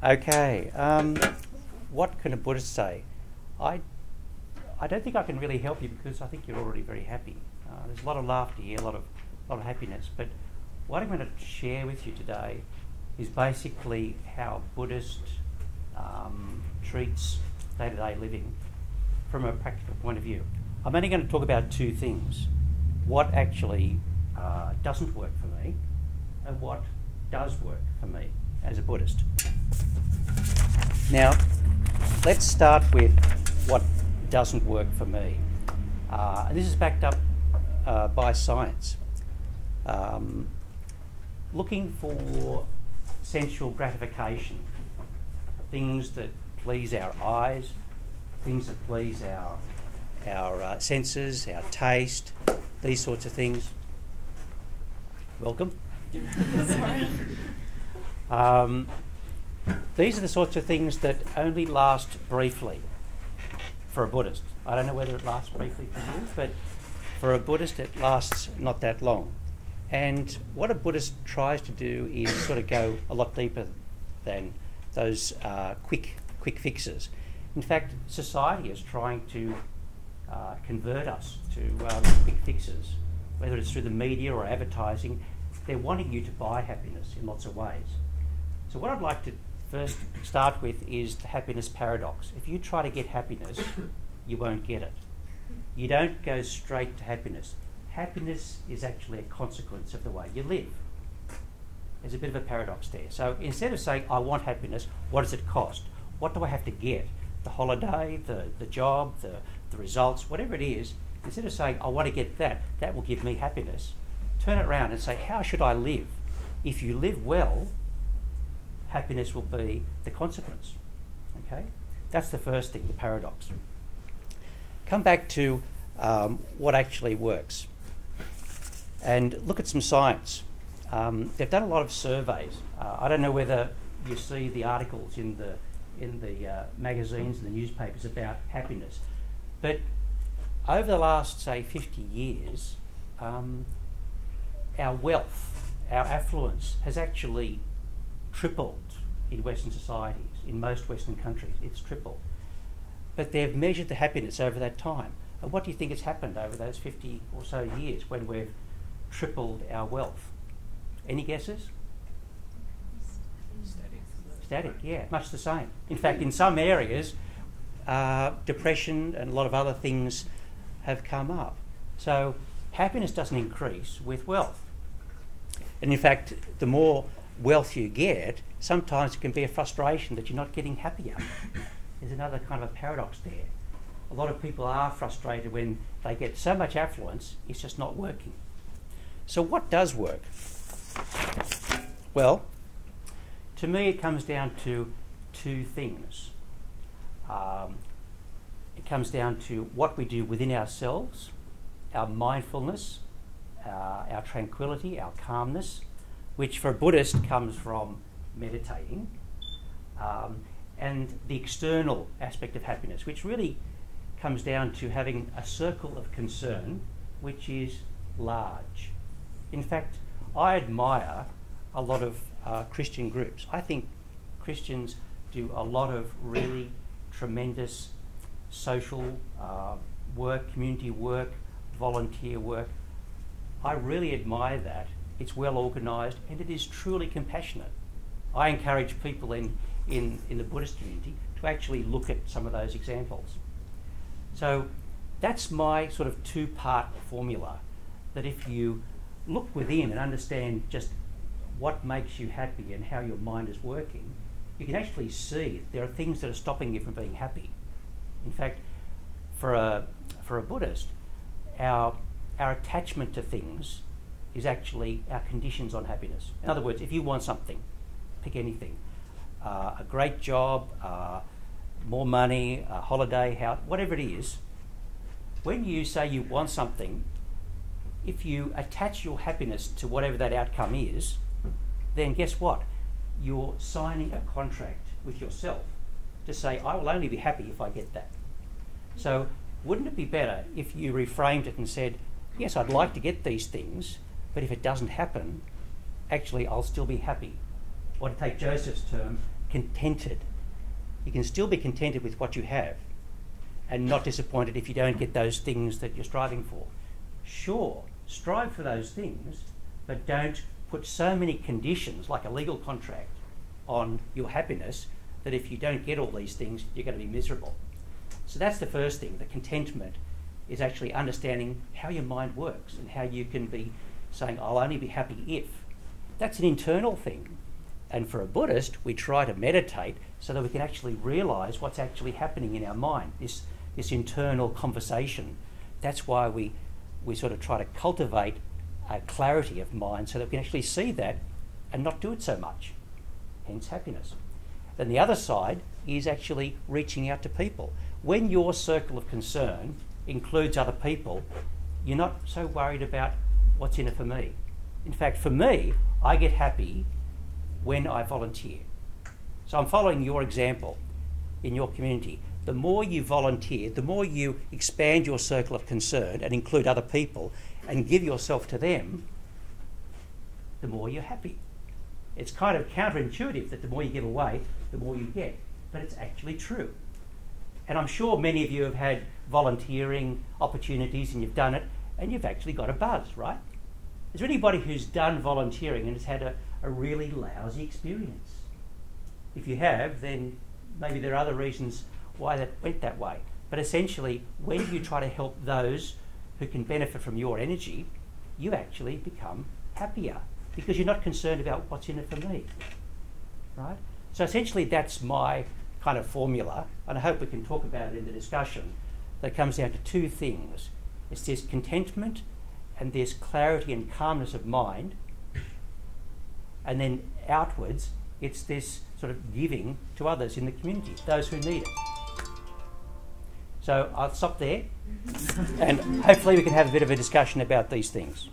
Okay, what can a Buddhist say? I don't think I can really help you because I think you're already very happy. There's a lot of laughter here, a lot of happiness. But what I'm going to share with you today is basically how Buddhist treats day-to-day living from a practical point of view. I'm only going to talk about two things: what actually doesn't work for me, and what does work for me as a Buddhist. Now, let's start with what doesn't work for me. And this is backed up by science. Looking for sensual gratification, things that please our eyes, things that please our senses, our taste, these sorts of things. Welcome. These are the sorts of things that only last briefly for a Buddhist. I don't know whether it lasts briefly for you, but for a Buddhist it lasts not that long. And what a Buddhist tries to do is sort of go a lot deeper than those quick fixes. In fact, society is trying to convert us to quick fixes, whether it's through the media or advertising. They're wanting you to buy happiness in lots of ways. So what I'd like to first start with is the happiness paradox. If you try to get happiness, you won't get it. You don't go straight to happiness. Happiness is actually a consequence of the way you live. There's a bit of a paradox there. So instead of saying, I want happiness, what does it cost? What do I have to get? The holiday, the job, the results, whatever it is, instead of saying, I want to get that, that will give me happiness, turn it around and say, how should I live? If you live well, happiness will be the consequence. Okay? That's the first thing, the paradox. Come back to what actually works. And look at some science. They've done a lot of surveys. I don't know whether you see the articles in the magazines and the newspapers about happiness, but over the last, say, 50 years, our wealth, our affluence has actually tripled in Western societies. In most Western countries, it's tripled. But they've measured the happiness over that time. And what do you think has happened over those 50 or so years when we've tripled our wealth? Any guesses? Static, yeah, much the same. In fact, in some areas, depression and a lot of other things have come up. So happiness doesn't increase with wealth. And in fact, the more wealth you get, sometimes it can be a frustration that you're not getting happier. There's another kind of a paradox there. A lot of people are frustrated when they get so much affluence, it's just not working. So what does work? Well, to me it comes down to two things. It comes down to what we do within ourselves, our mindfulness, our tranquility, our calmness, which for a Buddhist comes from meditating, and the external aspect of happiness, which really comes down to having a circle of concern which is large. In fact, I admire a lot of Christian groups. I think Christians do a lot of really tremendous social work, community work, volunteer work. I really admire that. It's well organised and it is truly compassionate. I encourage people in the Buddhist community to actually look at some of those examples. So that's my sort of two-part formula, that if you look within and understand just what makes you happy and how your mind is working, you can actually see there are things that are stopping you from being happy. In fact, for a Buddhist, our attachment to things is actually our conditions on happiness. In other words, if you want something, pick anything, a great job, more money, a holiday, house, whatever it is, when you say you want something, if you attach your happiness to whatever that outcome is, then guess what? You're signing a contract with yourself to say, I will only be happy if I get that. So wouldn't it be better if you reframed it and said, yes, I'd like to get these things, but if it doesn't happen, actually I'll still be happy. Or to take Joseph's term, contented. You can still be contented with what you have and not disappointed if you don't get those things that you're striving for. Sure, strive for those things, but don't put so many conditions, like a legal contract, on your happiness that if you don't get all these things, you're going to be miserable. So that's the first thing. The contentment is actually understanding how your mind works and how you can be saying, I'll only be happy if. That's an internal thing. And for a Buddhist, we try to meditate so that we can actually realise what's actually happening in our mind, this internal conversation. That's why we sort of try to cultivate a clarity of mind so that we can actually see that and not do it so much, hence happiness. Then the other side is actually reaching out to people. When your circle of concern includes other people, you're not so worried about what's in it for me. In fact, for me, I get happy when I volunteer. So I'm following your example in your community. The more you volunteer, the more you expand your circle of concern and include other people and give yourself to them, the more you're happy. It's kind of counterintuitive that the more you give away, the more you get, but it's actually true. And I'm sure many of you have had volunteering opportunities and you've done it and you've actually got a buzz, right? Is there anybody who's done volunteering and has had a really lousy experience? If you have, then maybe there are other reasons why that went that way. But essentially, when you try to help those who can benefit from your energy, you actually become happier because you're not concerned about what's in it for me, right? So essentially, that's my kind of formula, and I hope we can talk about it in the discussion, that comes down to two things. It's this contentment and this clarity and calmness of mind, and then outwards, it's this sort of giving to others in the community, those who need it. So I'll stop there, and hopefully we can have a bit of a discussion about these things.